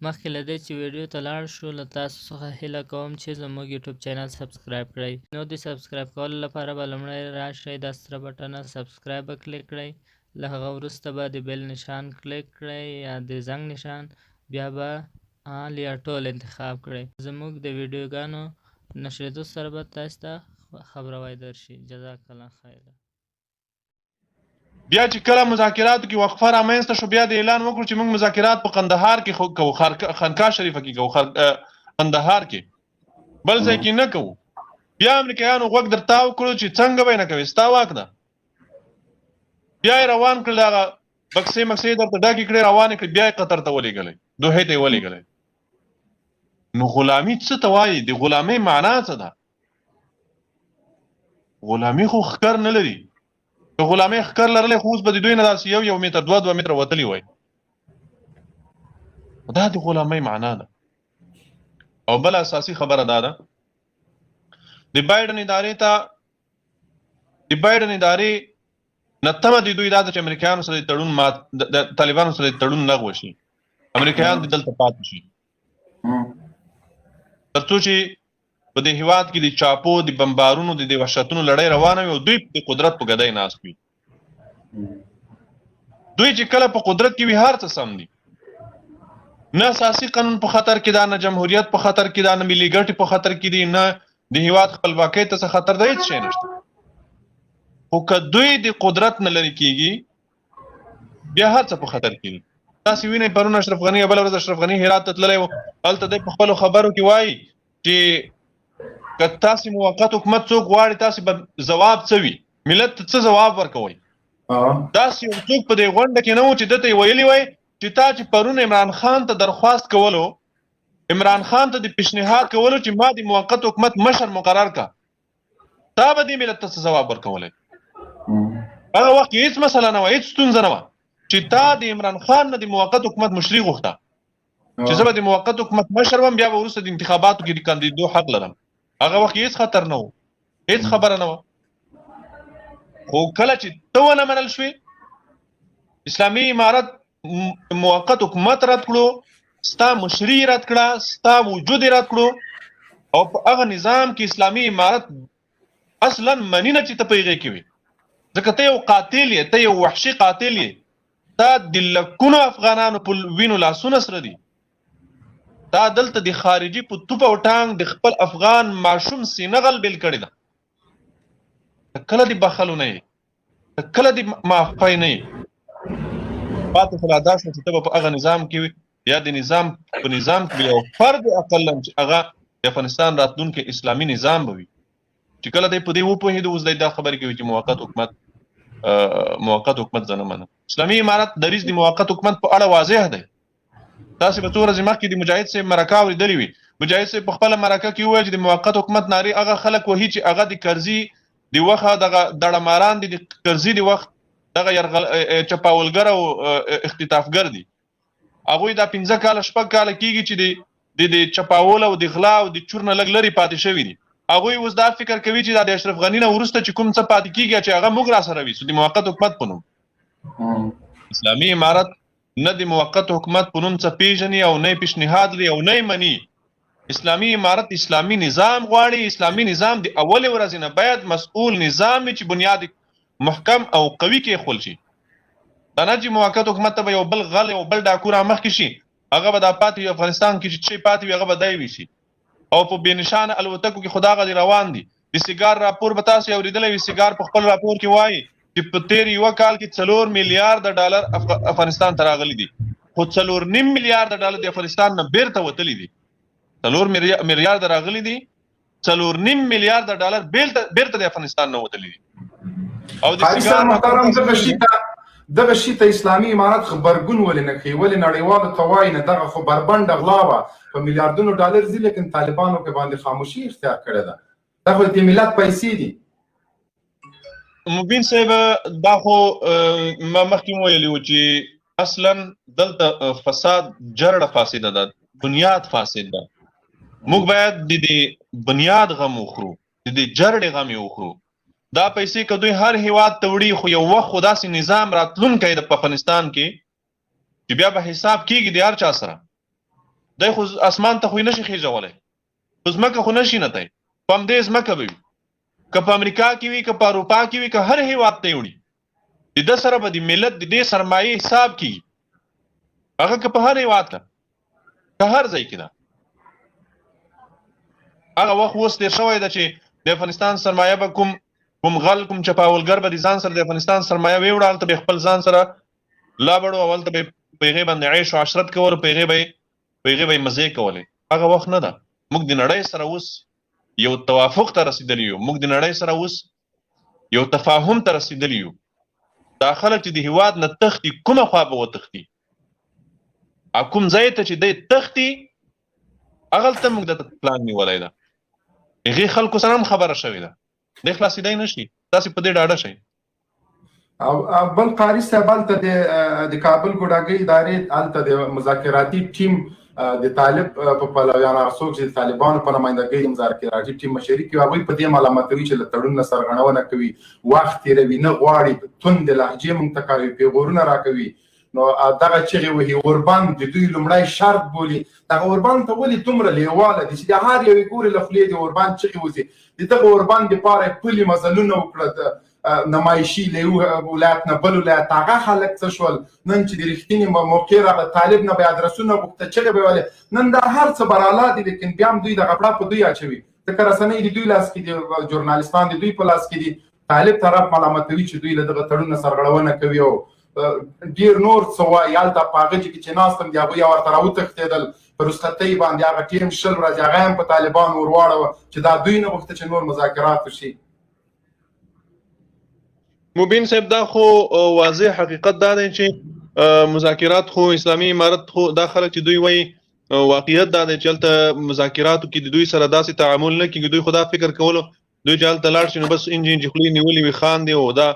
مخکې له دې چې ویډیو ته لاړ شو له تاسو څخه هیله کوم چې زموږ یوټیوب چینل سبسکرایب کړئ. نو د سبسکرایب کولو لپاره به لومړی راشئ د سره بټنه سبسکرایب به کلیک کړئ. له هغه وروسته به د بیل نشان کلیک کړئ یا د زنګ نشان، بیا به آل یا ټول انتخاب کړئ. زموږ د ویډیوګانو نشریدو سره به تاسو ته خبروای درشي. جزاک الله خیر. بیا چې کله مذاکراتو کې وقفه رامنځته شو، بیا د اعلان وکړو چې موږ مذاکرات په قندهار کې کوو، خانقاه شریفه کې کوو، قندهار کې بل ځای کې نه کوو. بیا امریکایانو غوږ درتاو کړو چې څنګه به نه کوي، ستا واک ده. بیا یې روان کړل، هغه بکسې مکسې درته ډکې کړې، روانې کړې، بیا یې قطر ته ولېږلی، دوحې ته یې ولېږلی. نو غلامي څه ته وایي؟ د غلامۍ معنا څه ده؟ غلامي خو ښکر نه لري. که غلامۍ ښکر لرلی خو اوس به د دوی نه داسې یو متر 2 متره وتلي وای. دا د غلامۍ معنا ده. او بل اساسي خبره دا ده، د بایډن ادارې نه تمه د دوی دا ده چې امریکایانو سره د تړون د طالبانو سره د تړون لغوه شي، امریکایان د دلته پاتې شي، تر څو چې په دې هېواد کې د چاپو د بمبارونو د وحشتونو لړۍ روانه وي او دوی د قدرت په ګدۍ ناست وي. دوی چې کله په قدرت کې وي هر څه سم دي، نه اساسي قانون په خطر کې ده، نه جمهوریت په خطر کې ده، نه ملي ګټې په خطر کې دي، نه د هېواد خپلواکۍ ته څه خطر ده، هېڅ شی نشته. خو که دوی د قدرت نه لرې کېږي بیا هر څه په خطر کې دي. تاسې وینئ پرون اشرف غني یا بله ورځ اشرف غني هرات ته تللی و، هلته دی په خپلو خبرو کې وایي چې که تاسې موقت حکومت څوک غواړي تاسې به ځواب څه وي، ملت ته څه ځواب ورکوئ. داسې یو څوک په دې غونډه کې نه و چې ده ته یې ویلي وای چې تا چې پرون عمران خان ته درخواست کولو، عمران خان ته د پیشنهاد کولو چې ما د موقت حکومت مشر مقرر کا، تا به دې ملت ته څه ځواب ورکولی؟ هغه وخت کې هېڅ مسله نه وه، هېڅ ستونزه نه وه چې تا د عمران خان نه د موقت حکومت مشري غوښته چې زه به د موقت حکومت مشر وم، بیا به وروسته د انتخاباتو کې د کاندیدو حق لرم. هغه وخت هېڅ خطر نه و، هېڅ خبره نه وه. خو کله چې ته ونه منل شوې، اسلامي امارت موقت حکومت رد کړو، ستا مشري رد کړه، ستا وجود رد کړو، او په هغه نظام کې اسلامي امارت اصلا مني نه چې ته په هغې کې وي، ځکه ته یو قاتل یې، ته یو وحشي قاتل یې، تا د لکونو افغانانو په وینو لاسونه سره دي، تا دلته د خارجي په توپ او ټانک د خپل افغان ماشوم سینه غلبېل کړې ده. کله دې بخلو نه یې، کله دې معافی نه یې، پاتې خو لا دا شوه چې ته به په هغه نظام کې وي یا د نظام په نظام کې یو فرد اقلا چې هغه د افغانستان راتلونکی اسلامي نظام به وي. چې کله دی په دې وپوهېدو اوس دی دا خبرې کوي چې موقت حکومت زه نه منم. اسلامي امارت دریځ د موقت حکومت په اړه واضح دی. تاسې به څو ورځې مخکې د مجاهد صاحب مرکه اورېدلې وي. مجاهد صاحب په خپله مرکه کې وویل چې د موقت حکومت نارې هغه خلک وهي چې هغه د کرزي د وخه دغه دړماران دي، د کرزي د وخت دغه چپاولګر او اختطافګر دي. هغوی دا 15 کاله 6 کاله کېږي چې د چپاول او د غلا او د چور نه لږ لرې پاتې شوي دي. هغوی اوس دا فکر کوي چې دا د اشرف غني نه وروسته چې کوم څه پاتې کېږي چې هغه موږ را سره وي د موقت حکومت په نوم. اسلامي امارت نه د موقت حکومت په نوم څه پیژني او نه پیشنهاد لري او نه مني. اسلامي امارت اسلامي نظام غواړي. اسلامي نظام د اولې ورځې نه باید مسؤل نظام وي چې بنیاد محکم او قوي کېښول شي. دا نه چې موقت حکومت ته به یو بل غل یو بل ډاکو را مخکې شي، هغه به دا پاتې وي افغانستان کې چې څه پاتې وي هغه به دی وي شي. او په بې نشانه الوتکو کې خو دغه روان دي. د سیګار راپور به تاسې اورېدلی وي. سیګار په خپل راپور کې وایي چې په تېر یوه کال کې 4 میلیارده ډالر افغانستان ته راغلي دي، خو 4.5 میلیارده ډالر د افغانستان نه بیرته وتلي دي. 4 میلیارده راغلي دي، 4.5 میلیارده ډالر بیرته د افغانستان نه وتلي دي. او د سیګار محترم دغه شي ته اسلامي امارت خبرګون ولې نه کوي؟ ولې نړیوالو ته وایي نه دغه خو بربنډه غلا وه په میلیاردونو ډالر ځي، لیکن طالبانو کې باندې خاموشي اختیار کړې ده. دا خو د ملت پیسې دي. مبین صاحب دا خو ما مخکې ویلي وو چې اصلا دلته فساد جرړه فاسده ده، بنیاد فاسد ده. موږ باید د دې بنیاد غم وخورو، د دې جرړې غم یې وخورو. دا پیسې که دوی هر هیواد ته وړي، خو یو وخت خو داسې نظام راتلونکی د افغانستان کې چې بیا به حساب کېږي د هر چا سره. دی خو اسمان ته خو نشي خېژولی، خو ځمکه خو نشي نتی، په همدې ځمکه به وي، که په امریکا کې وي، که په اروپا کې وي، که هر هېواد ته یې وړي، د ده سره به د ملت د دې سرمایې حساب کېږي، هغه که په هر هېواد ته که هر ځای کې ده. هغه وخت اوس تېر شوی ده چې د افغانستان سرمایه به کوم غل کوم چپاولګر به د ځان سره د افغانستان سرمایه ویوړه، هلته به خپل ځان سره لابړو او هلته به په هغې باندې عیش او عشرت کول، په هغې به یې مزې کولې. هغه وخت نه ده. موږ د نړۍ سره اوس یو توافق ته رسېدلي یو، موږ د نړۍ سره اوس یو تفاهم ته رسېدلي یو. دا خلک چې د هېواد نه تښتي، کومه خوا به وتښتي، کوم ځای ته چې دی تښتي، هغلته موږ د پلان نیولی ده. هغې خلکو سره هم خبره شوې ده، دی خلاصېدی نه شي. تاسې په دې ډاډه شئ. بل قاري صاحب هلته د کابل ګوډاګۍ ادارې هلته د مذاکراتي ټیم د طالب په پلویان، هغه څوک چې د طالبانو په نمایندګۍ د مذاکراتي ټیم مشري کوي، هغوی په دې ملامتوي چې له تړون نه سرغړونه کوي، وخت تېروي، نه غواړي، توندې لهجې موږ ته کوي، پیغورونه راکوي. نو دغه چغې وهي اوربند د دوی لومړی شرط بولي. دغه اوربند ته ولې دومره لیواله دي چې د هر یو یې ګوري له خولې د اوربند چغې وځي. د دغه اوربند دپاره یې پلي مزلونه وکړه، نمایشي له یو ولایت نه بل ولایت. هغه خلک څه شول؟ نن چې د رښتینې موقع راغله، طالب نه به یې ادرسونه غوښته، چغې به یې ویلې. نن دا هر څه براله دي، لیکن بیا هم دوی دغه پړه په دوی اچوي. ځکه رسنۍ د دوی لاس کې دي، ژورنالستان د دوی په لاس کې دي. طالب طرف ملامتوي چې دوی له دغه تړون نه سرغړونه کوي او ډېر نور څه وایي. هلته په هغه کې چې ناست یم، د هغوی ورته راوتښتېدل په رخصتۍ باندې. هغه ټیم 20 ورځې هغه هم په طالبانو ور واړوه چې دا دوی نه غوښته چې نور مذاکرات وشي. مبین صاحب، دا خو واضح حقیقت دا دی چې مذاکرات خو اسلامي امارت خو دا خلک چې دوی وایي، واقعیت دا دی چې هلته مذاکراتو کې د دوی سره داسې تعامل نه کېږي. دوی خو دا فکر کولو دوی چې هلته لاړ شي نو بس انجې خولې نیولې وي، خاندي او دا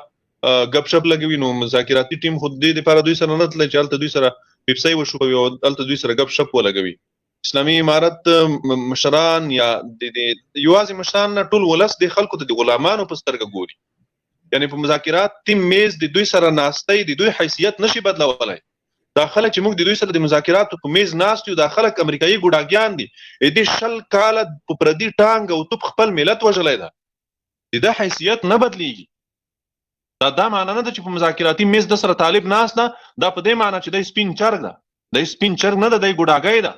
ګپ شپ لګوي. نو مذاکراتي ټیم خو دې دپاره دوی سره نه تللی چې هلته دوی سره پیپسۍ وشوکوي او هلته دوی سره ګپ شپ ولګوي. اسلامي امارت مشران یا یوازې مشران نه، ټول ولس د خلکو ته د غلامانو په سترګه ګوري. یعنې په مذاکرات ټیم میز د دوی سره ناستی د دوی حیثیت نشي بدلولی. دا خلک چې موږ د دوی سره د مذاکراتو په میز ناست یو، دا خلک امریکایي ګوډاګیان دي. دې 20 کاله په پردي ټانګ او توپ خپل ملت وژلی ده، د ده حیثیت نه بدلیږي. دا معنا نه ده چې په مذاکراتي میز د سره طالب ناست ده، دا په دې معنا چې دی سپین چرګ ده. دی سپین چرګ نه ده، دی ګوډاګی ده،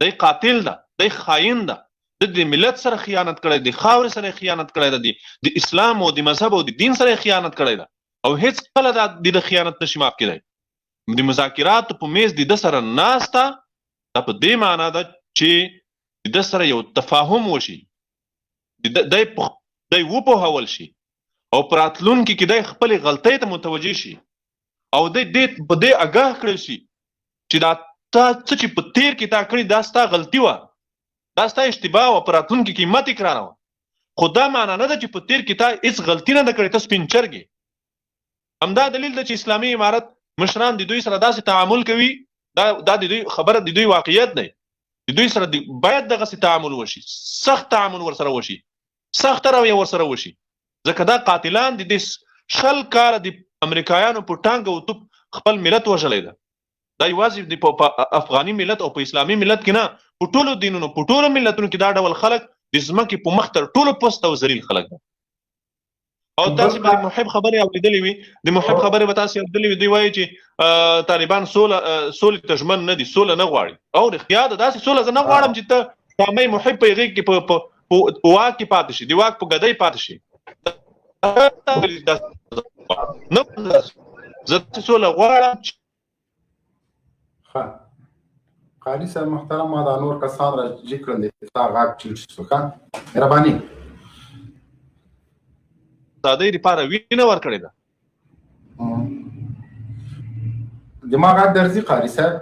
دی قاتل ده، دی خاین ده. د ملت سره خیانت کړی، د خاورې سره خیانت کړی ده، د اسلام او د مذهب او د دین سره خیانت کړی ده، او هیڅ کله د خیانت نشي معاف کېدی. د مذاکراتو په میز د ده سره ناسته، دا په دې معنا ده چې د ده سره یو تفاهم وشي، دی وپوهول شي او په راتلونکي کې دی خپلې غلطۍ ته متوجه شي او دی په دې اګاه کړل شي چې دا تا څه چې په تیر کې تا کړي دا ستا غلطي وه، دا ستا اشتباه وه، په راتلونکي کې مه تکراروه. خو دا معنا نه ده چې په تیر کې تا هېڅ غلطي نه ده کړې، ته سپین چرګ یې. همدا دلیل ده چې اسلامي امارت مشران د دوی سره داسې تعامل کوي. دا د دوی خبره، د دوی واقعیت دی. د دوی سره باید دغسې تعامل وشي، سخت تعامل ورسره وشي، سخته رویه ورسره وشي. ځکه دا قاتلان د دې 20 کاله د امریکایانو په ټانګ او توپ خپل ملت وژلی ده. دا یوازې په افغاني ملت او په اسلامي ملت کې نه، په ټولو دینونو، په ټولو ملتونو کې دا ډول خلک د ځمکې په مخ تر ټولو پست او ذلیل خلک ده. او تاسې به د محب خبرې اورېدلې وي، د محب خبرې به تاسې اورېدلې وي. دوی وایي چې طالبان سولې ته ژمن نه دي، سوله نه غواړي. او رښتیا ده، داسې سوله زه نه غواړم چې ته شامۍ محب په هغې کې په واک کې پاتې شي، د واک په ګدۍ پاتې شي. زه سوله غواړم. قاري صاحب محترم، ما دا نور کسان را جګ کړل، تا غږ ټیټ شو. ښه مهرباني، ازادۍ دپاره وینه ورکړې ده. دماغ غږ درځي قاري صاحب؟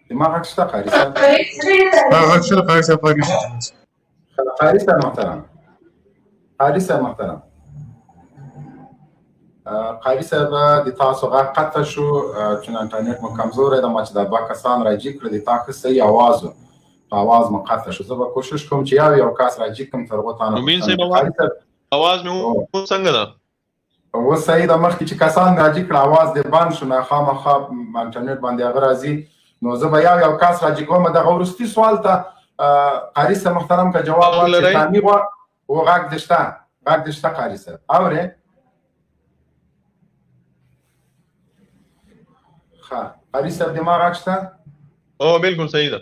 دماغ غږ شته قاري صاحب؟ غږ شته قاري صاحب. قاري صاحب محترم، قاري صاحب محترم، قاري صاحب د تاسو غږ قطع شو چون انټرنیټ مو کمزوری ده. ما چې دا 2 کسان را جګ کړل، د تا ښه صحیح اواز و، اواز مو قطع شو. زه به کوشش کوم چې یو کس را جګ کړم، تر هغو تا نه مبین صاحب اواز مې څنګه ده؟ اوس صحیح ده. مخکې چې کسان را جګ کړه اواز دې بند شو، نه خامخا انټرنیټ باندې هغه راځي نو زه به یو کس راجع کوم دغه وروستي سوال ته قاري صاحب محترم که جواب ورکړي تعمیر و غږ دې شته قاري صاحب اورې ښه قاري صاحب دې ما غږ شته او بالکل صحیح ده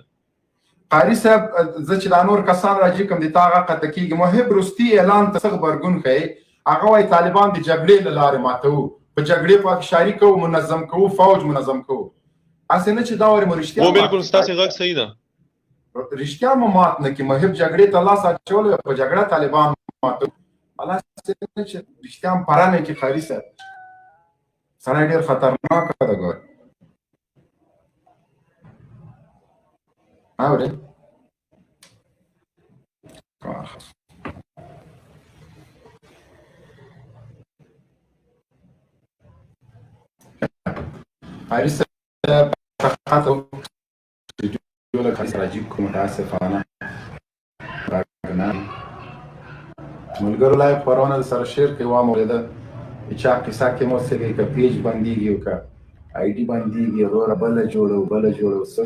قاري صاحب زه چې دا نور کسان راجع کوم دي تا هغه قطع کېږي محب وروستي اعلان ته څه غبرګون ښیي هغه وایي طالبان د جګړې له لارې ماتوو په جګړې پاکشاري کوو منظم کوو فوج منظم کوو هسې نه چې دا ورې مو رښتیا او بالکل ستاسې غږ صحیح ده رښتیا مو مات نه کړي محب جګړې ته لاس اچولی په جګړه طالبان ماتوو هسې نه چې رښتیا هم پره نه کړي قاري صاحب سړی ډېر خطرناکه ده ګوره اورې قاري صاحب خطو جوله قاري صاحب عجیب کوم متاسفانه ملګرو لای خبرونه سره شیر کوي وامه ده چې قصه کې مو څه کې پیج باندېږي او کا آی ډي باندېږي وروره بل جوړو څه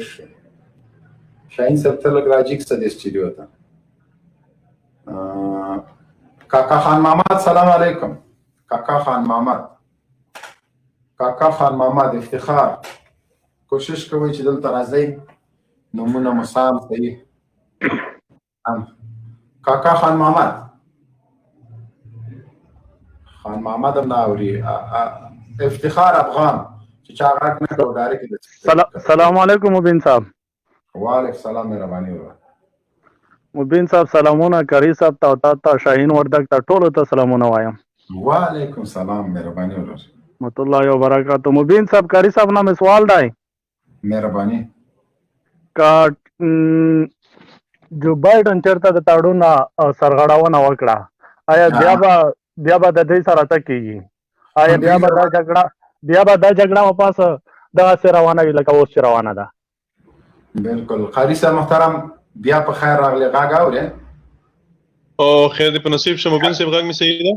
شاهین صاحب ته لږ راجیک څه د اسټوډیو ته کاکا خان محمد سلام علیکم کاکا خان محمد افتخار کوشش کوئ چې دلته راځئ نومونه مو سم صحیح کاکا خان محمد هم نه اوري افتخار افغان چې چا غږ نه کوو ډایرکټ سلام علیکم مبین صاحب وعلیکم السلام مهرباني وکړه مبین صاحب سلامونه قاری صاحب ته شاهین وردګ ته ټولو ته سلامونه وایم وعلیکم السلام مهرباني وکړه رحمت الله وبرکاته مبین صاحب قاری صاحب نام سوال دی مهرباني کا جو بایدن چرته د تړون سرغړاونه وکړه آیا بیا به د دې سره څه کیږي آیا بیا به دا جګړه واپس دغسې روانه وي لکه اوس چې روانه ده بالکل قاری صاحب محترم بیا په خیر راغلی غږ اورې او خیر دې په نصیب شه مبین صاحب غږ مې صحیح ده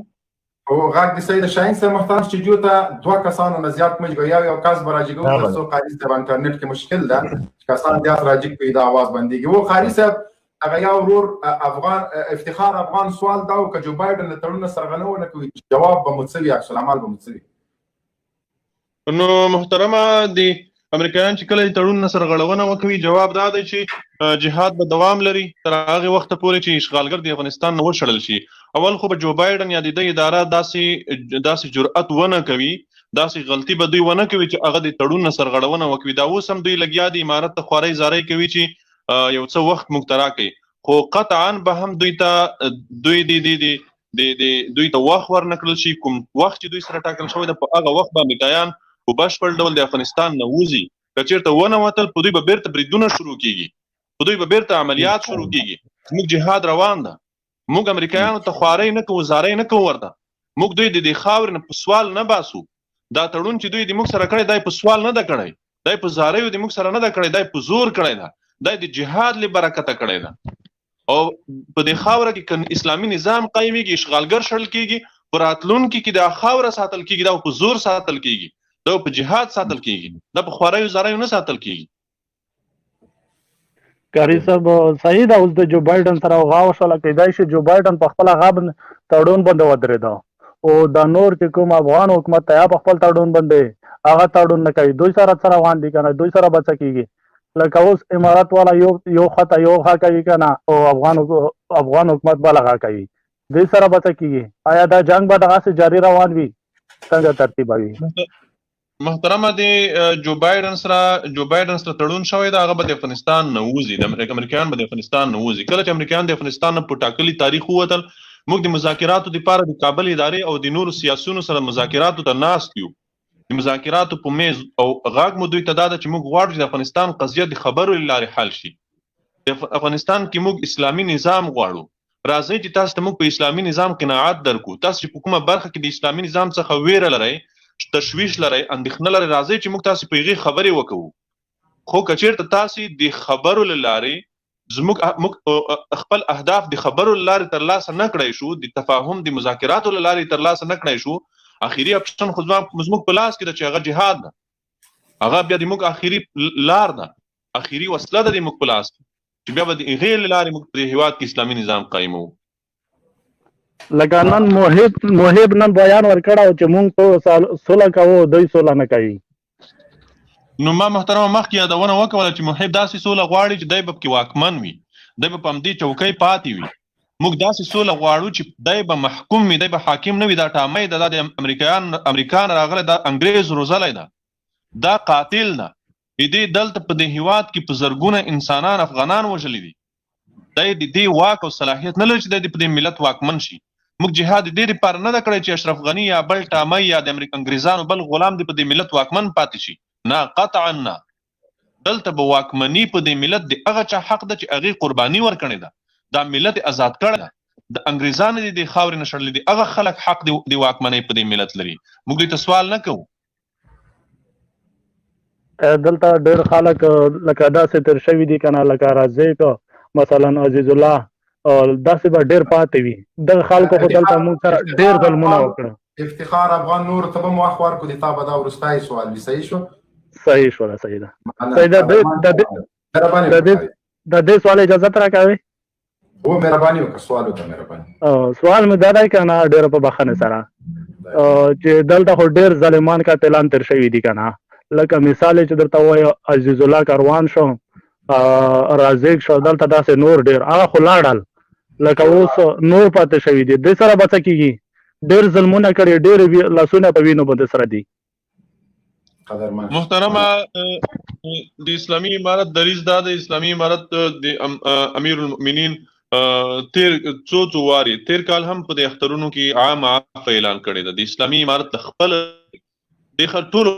او غږ دې صحیح ده شاهین صاحب محترم اسټوډیو ته دوه کسانو نه زیات مجګو یو کس به راجګو تر څو قاری صاحب انټرنیټ کې مشکل ده چې کسان زیات راجګ کوي دا आवाज بنديږي و قاری صاحب هغه یو ورور افغان افتخار افغان سوال دا او که جو بایدن له تړون سرغړونه ونه کوي جواب به متسوي عکس العمل به متسوي نو محترمه دی امریکایان چې کله تړون سرغړونه وکوي جواب دا دی چې جهاد به دوام لري تر هغه وخت پورې چې اشغالګر د افغانستان نه وشړل شي اول خو به جو بایدن یا د اداره داسې جرأت ونه کوي داسې غلطي به دوی ونه کوي چې هغه د تړون سرغړونه وکوي دا اوس هم دوی لګیا دي امارت ته خوارۍ زارۍ کوي چې یو څه وخت مخترا کوي خو قطعا به هم دوی ته دوی ته وخت ورنکړل شي کوم وخت چې دوی سره ټاکل شوی د په هغه وخت به امریکایان په بشپړ ډول د افغانستان نه وځي که چېرته ونه وتل په دوی به بیرته بریدونه شروع کیږي په دوی به بیرته عملیات شروع کیږي زموږ جهاد روان ده موږ امریکایانو ته خوارۍ نه کوو زارۍ نه کوو ورته موږ دوی د دې خاورې نه په سوال نه باسو دا تړون چې دوی د موږ سره کړی دی په سوال نه ده کړی دی په زاریو د موږ سره نه ده کړی دی په زور کړی ده دی د جهاد له برکته کړی ده او په دې خاوره کې اسلامي نظام قایمیږي اشغالګر شړل کیږي په راتلونکي کې دا خاوره ساتل کیږي دا په زور ساتل کیږي دا په جهاد ساتل کیږي دا په خوارایو زاریو نه ساتل کیږي قاری صاحب صحیح ده اوس د جو بایدن سره غاو شو کېدای شي جو بایدن په خپل غاب تړون باندې ودرېده او دا نور چې کوم افغان حکومت ته په خپل تړون باندې هغه تړون نه کوي دوی سره روان دي کنه دوی سره بچ کیږي لکه اوس امارات والا یو خطا یو ښه کوي کنه او افغان حکومت بل ښه کوي دوی سره بچ کیږي آیا دا جنگ به دغسې جاری روان وي څنګه ترتیب وي محترمه دی جو بایدن سره تړون شوی دا هغه به د افغانستان نه وځي د امریکایان به د افغانستان نه وځي کله چې امریکایان د افغانستان په ټاکلي تاریخ ووتل موږ د مذاکراتو لپاره د کابل ادارې او د نورو سیاسونو سره مذاکراتو ته ناست یو د مذاکراتو په میز او غاګ مو دوی ته دا ده چې موږ غواړو چې د افغانستان قضیه د خبرو له لارې حل شي د افغانستان کې موږ اسلامي نظام غواړو راځئ چې تاسو ته موږ په اسلامي نظام قناعت درکو تاسو چې په کومه برخه کې د اسلامي نظام څخه ویره لرئ تشویش لرئ اندېښنه لرئ راځئ چې موږ تاسو په هغې خبرې وکړو خو که چېرته تاسې د خبرو له لارې زموږ خپل اهداف د خبرو له لارې ترلاسه نه کړی شو د تفاهم د مذاکراتو له لارې ترلاسه نه کړی شو اخري اپشن خو زموږ په لاس کې ده چې هغه جهاد ده هغه بیا د موږ اخري لار ده اخیری وسله ده موږ په لاس چې بیا به د هغې له لارې موږ په هېواد کې اسلامي نظام قایموو. لکه نن محب نن بیان ورکړی چې موږ ته سوله کوو دوی سوله نه کوي. نو ما محترمه مخکې یادونه وکړله چې محب داسې سوله غواړي چې دی به پکې واکمن وي، دی به په همدې چوکۍ پاتې وي. موږ داسې سوله غواړو چې دی به محکوم وي، دی به حاکم نه وي. دا ټامۍ ده، دا د امریکا نه راغلی، دا انګریز روزلی ده، دا قاتل ده. دې دلته په دې هېواد کې په زرګونه انسانان افغانان وژلي دي. دی د دې واک او صلاحیت نه لري چې دی په دې ملت واکمن شي. موږ جهاد د دې لپاره نه ده کړی چې اشرف غني یا بل ټامۍ یا د انګریزانو بل غلام دی په دې ملت واکمن پاتې شي. نه، قطعا نه. دلته به واکمني په دې ملت د هغه چا حق ده چې هغې قرباني ورکړې ده، دا ملت آزاد کړی ده، د انګریزانو دې د خاورې نه شړلي دي، هغه خلک حق د واکمنۍ په دې ملت لري. موږ دوی ته سوال نه کوو. دلته ډېر خلک لکه داسې تېر شوي دي که نه، لکه رازق مثلا عزیز الله داسې به ډېر پاتې وي. دغه خلکو خو دلته موږ سره ډېر ظلمونه وکړه. افتخار افغان نور ته به مو وخت ورکړو، د تا به دا وروستی سوال وي. صحیح شو؟ صحیح شوله، صحیح ده. د دې سوال اجازت راکوئ؟ هو مهرباني وکړه، سوال وکړه. مهرباني سوال مې دا دی که نه ډېره په بخښنې سره چې دلته خو ډېر ظالمان قاتلان تېر شوي دي که نه. لکه مثال چې درته ووایو عزیز الله کاروان شو، رازق شو، دلته داسې نور ډېر هغه خو لاړل، لکه اوس نور پاتې شوي دي. دې سره به څه کېږي؟ ډېر ظلمونه کړي، ډېر لاسونه په وینو باندې سره دي. محترمه د اسلامي امارت دریځ دا د اسلامي امارت د امیر المؤمنین تیر څو واري تیر کال هم په د اخترونو کې عام عفو اعلان کړی ده. د اسلامي امارت خپل د ټولو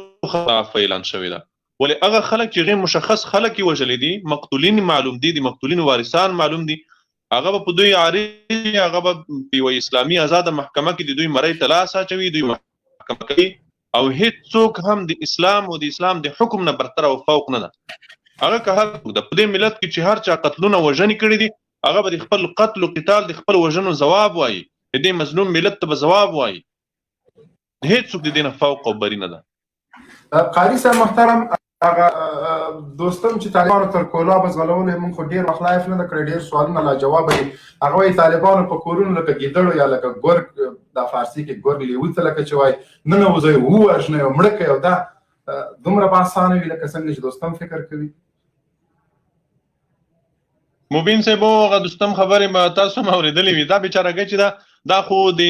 عفو اعلان شوی ده. ولې هغه خلک چې غیر مشخص خلک یې وژلي دي، مقتولین معلوم دي، د مقتولین وارثان معلوم دي، هغه به په دوی عارض، هغه به په یوه اسلامي آزاده محکمه کې د دوی مرۍ ته لاس اچوي، دوی محکمه کوي، او هیڅوک هم د اسلام او د اسلام د حکم نه برتر او فوق نه ده. هغه که هر څوک د په دې ملت کې چې هر چا قتلونه وژنې کړي دي، هغه به د خپل قتل او قتال د خپل وژنو ځواب وایي، د دې مظلوم ملت ته به ځواب وایي. هیڅوک د دې نه فوق او بری نه ده. قاري صاحب محترم، هغه دوستم چې طالبانو تر کولاب ځغلولو موږ خو ډېر وخت لایف نه ده کړی، ډېر سوالونه لا جواب دي. هغه وایي طالبانو په کورونو لکه ګیدړو یا لکه ګرګ، دا فارسي کې ګرګ لیوه ته لکه چې وایي ننوځئ ووژنئ او مړه کړئ، او دا دومره به اسانه وي لکه څنګه چې دوستم فکر کوي. مبین صاحب هغه دوستم خبرې ما تاسو هم اورېدلې وي. دا بیچارهګۍ چې دا خو د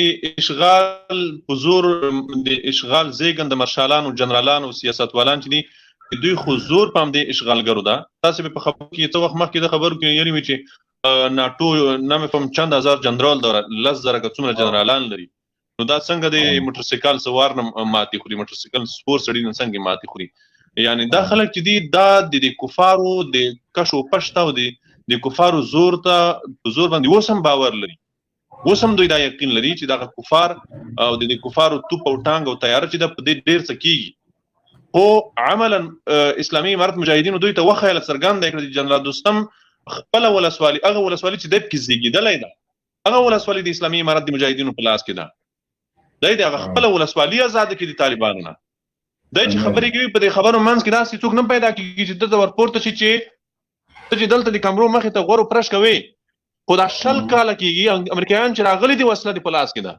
اشغال په زور، د اشغال زېږنده مارشالانو، جنرالانو، سیاستوالان چې دي، دوی خو زور په همدې اشغالګرو ده. تاسې به په خبرو کې څه وخت مخکې د خبرو کې ویلي وي چې ناټو نه مې فهم چند هزار جنرال ده، 10,000 که څومره جنرالان لري. نو دا څنګه د موټرسایکل سوار نه ماتې خوري، موټرسایکل سپور سړي نه څنګه ماتې خوري؟ یعنې دا خلک چې دي دا د کفارو د کش و پش ته او د کفارو زور ته زور باندې اوس هم باور لري، اوس هم دوی دا یقین لري چې دغه کفار او د کفارو توپ او ټانګ او تیاره چې ده په دې ډېر څه کېږي. خو عملا اسلامي امارت مجاهدینو دوی ته وښیله، څرګنده یې کړه چې جنرال دوستم خپله ولسوالي، هغه ولسوالي چې دی پکې زېږېدلی ده، هغه ولسوالي د اسلامي امارت د مجاهدینو په لاس کې ده. دی د هغه خپله ولسوالي ازاده کړي د طالبانو نه. دی چې خبرې کوي په دې خبرو منځ کې داسې څوک نه پیدا کېږي چې دلته ورپورته شي چې ته چې دلته د کمرو مخې ته غور و پرش کوې. خو دا 20 کاله کېږي امریکایان چې راغلي دي وسله دې په لاس کې ده.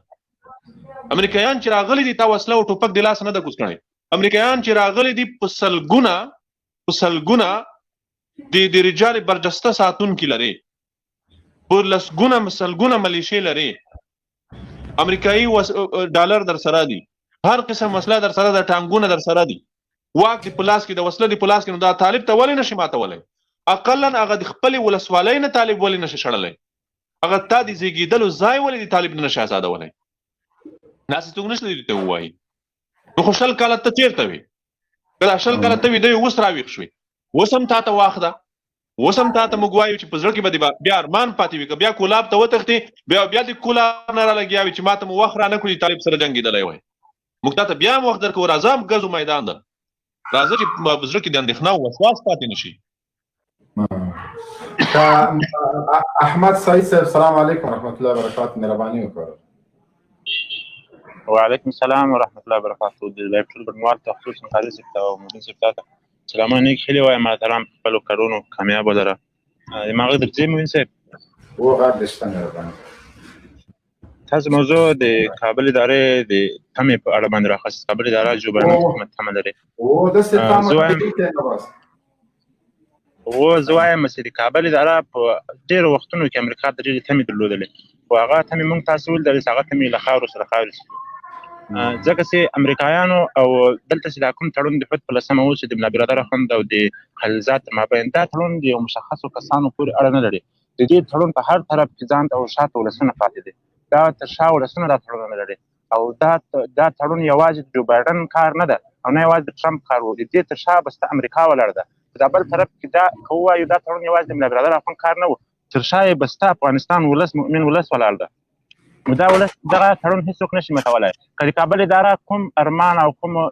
امریکایان چې راغلي دي تا وسله او ټوپک د لاس نه ده کوز کړی. امریکایان چې راغلي دي په سلګونه د رجال برجسته ساتونکي لري، په سلګونه ملیشې لري، امریکایي ډالر در سره دي، هر قسم مسله در سره ده، ټانګونه در سره دي، واک دې په لاس کې ده، وسله دې په لاس کې. نو دا طالب ته ولې نشي ماتولی؟ اقلا هغه د خپلې ولسوالۍ نه طالب ولې نشي شړلی؟ هغه تا د زېږېدلو ځای ولې د طالب نه نشي ازادولی؟ داسې څوک نشته دې ته ووایي. نو خو 20 کاله ته چېرته وې؟ که دا 20 کاله ته وې، دی اوس راویښ شوې، اوس هم تا ته واخ ده، اوس هم تا ته موږ وایو چې په زړه کې به دې بیا ارمان پاتې وي. که بیا کولاب ته وتښتې، بیا د کولاب نه رالګیا وي چې ما ته مو وخت رانه کړي طالب سره جنګېدلی وای. موږ تا ته بیا هم وخت درکوو، راځه ګزو میدان ده، راځه چې په زړه کې د اندېښنه او وسواس پاتې نه شي. احمد سعید صاحب السلام علیکم ورحمۃ اللہ وبرکاتہ، مهرباني وکړه. وعلیکم السلام ورحمۃ اللہ وبرکاتہ. د لایف ټول بنوال ته خصوصا خالص ته او مبین صاحب ته سلامونه نیک هیلې وایم محترم په خپلو کارونو کامیاب ولره. ما غږ درځي مبین صاحب؟ و غږ دې شته مهرباني. تاسو موضوع د کابل ادارې د تمې په اړه باندې راخاست. کابل اداره جوبایدن حکومت تمه لري. داسې تمه زه وایم چې د کابل اداره په ډېرو وختونو کې امریکا ته ډېرې تمې درلودلې، خو هغه تمې موږ تاسو ولیدلې چې هغه تمې له خاورو سره خاورې شوې، ځکه چې امریکایانو او دلته چې دا کوم تړون د فت په 10 و چې د ملا برادر اخوند او د خلیلزاد مابین، دا تړون د یو مشخصو کسانو پورې اړه نه لري. د دې تړون په هر طرف کې ځان او شاته ولسونه پاتې دي. دا تر شا ولسونه دا تړون نه لري، او دا تړون یوازې د جو بایدن کار نه ده او نه یوازې د ټرمپ کار و. د دې تر شا بسته امریکا ولاړه ده. دا بل طرف کې دا که ووایو دا تړون یوازې د ملا برادر اخوند کار نه و، تر شا یې بسته افغانستان ولس، مؤمن ولس ولاړ ده. نو دا ولس دغه تړون هیڅوک نشي ماتولی. که د کابل اداره کوم ارمان او کومه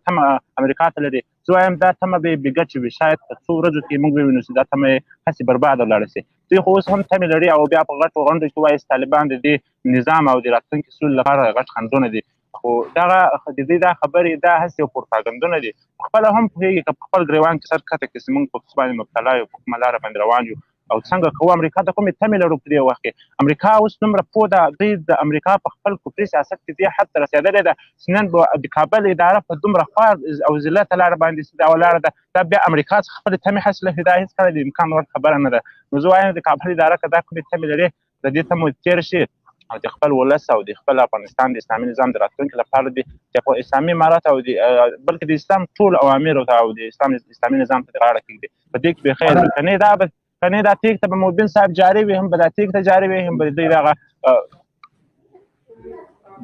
تمه امریکا ته لري، زه وایم دا تمه به یې بې ګټې وي. شاید په څو ورځو کې موږ ووینو چې دا تمه یې هسې برباده ولاړه شي. دوی خو اوس هم تمې لري او بیا په غټو غونډو کې وایي چې طالبان د دې نظام او د راتلونکي سولې لپاره غټ خنډونه دي. خو دغه د دې دا خبرې دا هسې یو پروپاګنډونه دي. خپله هم پوهېږي که په خپل ګریوان کې سر کښته کړي چې موږ په څه باندې مبتلا یو، په کومه لاره باندې روان یو او څنګه کوو. امریکا ته کومې تمې لرو په دې وخت کې؟ امریکا اوس دومره پوه ده، دوی د امریکا په خپل کفري سیاست کې دې حد ته رسېدلې ده چې نن به د کابل اداره په دومره خوار او ذلته لاره باندې چې دا ولاړه ده، دا بیا امریکا څخه خپلې تمې حاصله کړي، دا هېڅکله د امکان وړ خبره نه ده. نو زه وایم د کابل اداره که دا کومې تمې لري د دې تمو تېره شي او د خپل ولس او د خپل افغانستان د اسلامي نظام د راتلونکي لپاره د اسلامي امارات او بلکې د اسلام ټول اوامر او د اسلامي نظام ته غاړه کېږدي. په دې کې بخیر وي. کنه دا تیک ته به مبین صاحب جاری وي، هم به دا تیک ته جاری وي، هم به دوی دغه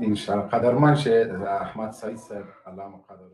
انشاءالله قدرمن شه احمد سعید صاحب، الله مقدر